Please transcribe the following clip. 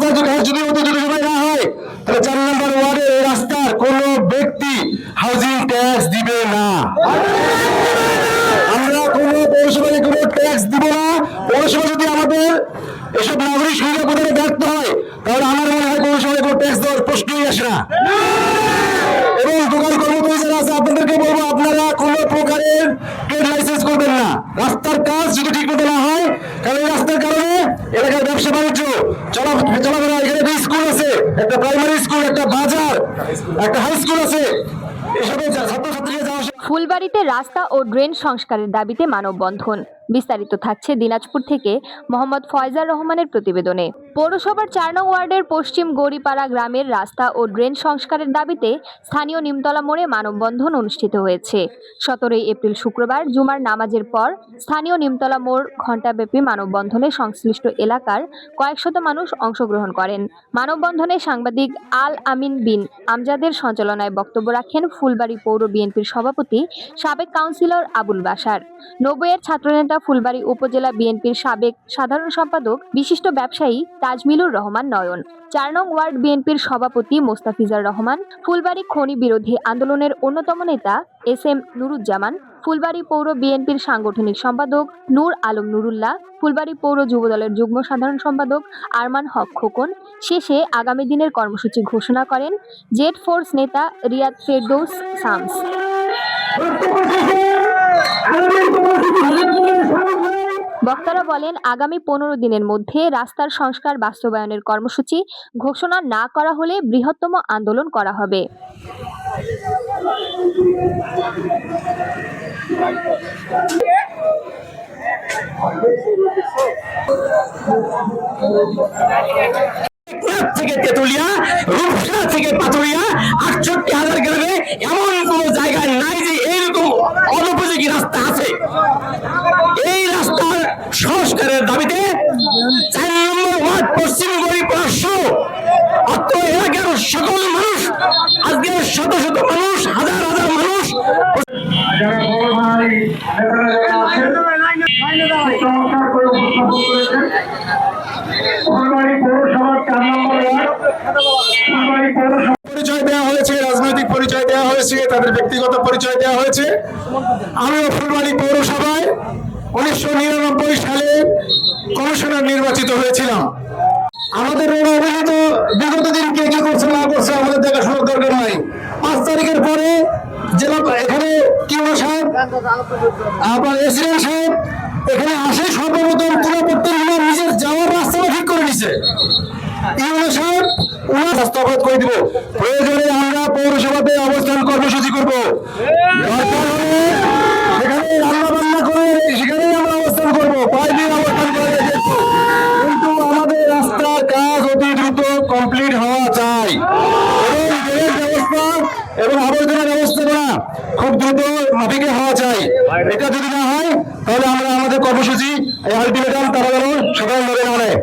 রাস্তার কাজ যদি অতি দ্রুত সময় না হয় তাহলে 4 নম্বর ওয়ার্ডের এই রাস্তার কোন ব্যক্তি হাউজিং ট্যাক্স দিবে না। আমরা কোন পৌরসভায় কোন ট্যাক্স দিব না। পৌরসভা যদি আমাদের এসব নাগরিক সুবিধা প্রদানে ব্যর্থ হয় তাহলে আমার মনে হয় পৌরসভায় কোনো ট্যাক্স দেওয়ার প্রশ্নই আসে না। এবং দোকান কর্মচারী যারা আছে আপনাদেরকে বলবো, আপনারা কোনো প্রকারের ট্রেড লাইসেন্স করবেন না। রাস্তার কাজ যদি ঠিক মতো না হয়, কারণ এই রাস্তার কারণে এলাকার ব্যবসা বাণিজ্য চলাফেরা, এখানে একটা স্কুল আছে, একটা প্রাইমারি স্কুল, একটা বাজার, একটা হাই স্কুল আছে, এসবে ছাত্রছাত্রীরা যাওয়া। ফুলবাড়িতে রাস্তা ও ড্রেন সংস্কারের দাবিতে মানববন্ধন। বিস্তারিত থাকছে দিনাজপুর থেকে মোহাম্মদ ফয়জার রহমানের প্রতিবেদনে। পৌরসভার 4 নং ওয়ার্ডের পশ্চিম গড়িপাড়া গ্রামের রাস্তা ও ড্রেন সংস্কারের দাবিতে স্থানীয় নিমতলা মোড়ে মানববন্ধন অনুষ্ঠিত হয়েছে। 17 এপ্রিল শুক্রবার জুমার নামাজের পর স্থানীয় নিমতলা মোড় ঘণ্টাব্যাপী মানববন্ধনে সংশ্লিষ্ট এলাকার কয়েকশত মানুষ অংশগ্রহণ করেন। মানববন্ধনে সাংবাদিক আল আমিন বিন আমজাদের সঞ্চালনায় বক্তব্য রাখেন ফুলবাড়ি পৌর বিএনপির সভাপতি সাবেক কাউন্সিলর আবুল বাশার, 90 এর ছাত্রনেতা ফুলবাড়ি উপজেলা বিএনপির সাবেক সাধারণ সম্পাদক বিশিষ্ট ব্যবসায়ী তাজমিলুর রহমান নয়ন, 4 নং ওয়ার্ড বিএনপির সভাপতি মোস্তাফিজার রহমান, ফুলবাড়ি খনি বিরোধী আন্দোলনের অন্যতম নেতা SM নুরুজ্জামান, ফুলবাড়ি পৌর বিএনপির সাংগঠনিক সম্পাদক নূর আলম নুরুল্লাহ, ফুলবাড়ি পৌর যুবদলের যুগ্ম সাধারণ সম্পাদক আরমান হক খোকন। শেষে আগামী দিনের কর্মসূচি ঘোষণা করেন জেড ফোর্স নেতা রিয়াদ ফেরদৌস শামস। বক্তারা বলেন, আগামী 15 দিনের মধ্যে রাস্তার সংস্কার বাস্তবায়নের কর্মসূচি ঘোষণা না করা হলে বৃহত্তম আন্দোলন করা হবে। থেকে তেতুলিয়া, রূপসা থেকে পাথুরিয়া, 68,000 গ্রামে এমন কোন জায়গা নাই যে এইরকম অনুপযোগী রাস্তা আছে। এই রাস্তার সংস্কারের দাবিতে 4 নম্বর ওয়ার্ড পশ্চিম গড়িপাড়া সহ অত্র এলাকার সকল মানুষ, আজকে শত শত মানুষ, হাজার হাজার মানুষ, যারা বড় ভাই পরিচয় দেওয়া হয়েছে, রাজনৈতিক পরিচয় দেওয়া হয়েছে, তাদের ব্যক্তিগত পরিচয় দেওয়া হয়েছে। আমিও ফুলবাড়ি পৌরসভায় 1999 সালে কমিশনার নির্বাচিত হয়েছিলাম। আমাদের অভিহিত বিগত দিন কে কি করছে না করছে আমাদের দেখাশোনার দরকার নাই। 5 তারিখের পরে জেলা এখানে কিউও সাহেব, আপনার এসিডেন্ট সাহেব এখানে আসে, সর্বপ্রথম পুনঃপ্রত্যেক নিজের যাওয়ার রাস্তাটা ঠিক করে নিছে। ইউনো সাহেব ওনার হস্তক্ষেপ করে দিব। প্রয়োজনে আমরা পৌরসভাতে অবস্থান কর্মসূচি করবো, সেখানে রান্না বান্না করে সেখানে আমরা অবস্থান করবো, কয়েকদিন অবস্থান করে দেখবো। কিন্তু আমাদের রাস্তার কাজ অতি দ্রুত কমপ্লিট হওয়া চাই এবং ড্রেনেজ ব্যবস্থা এবং আবর্জনা ব্যবস্থাপনা খুব দ্রুত মাফিকে হওয়া চাই। এটা যদি না হয় তাহলে আমরা আমাদের কর্মসূচি আলটিমেটাম তারা যেন সকাল ধরে না নেয়।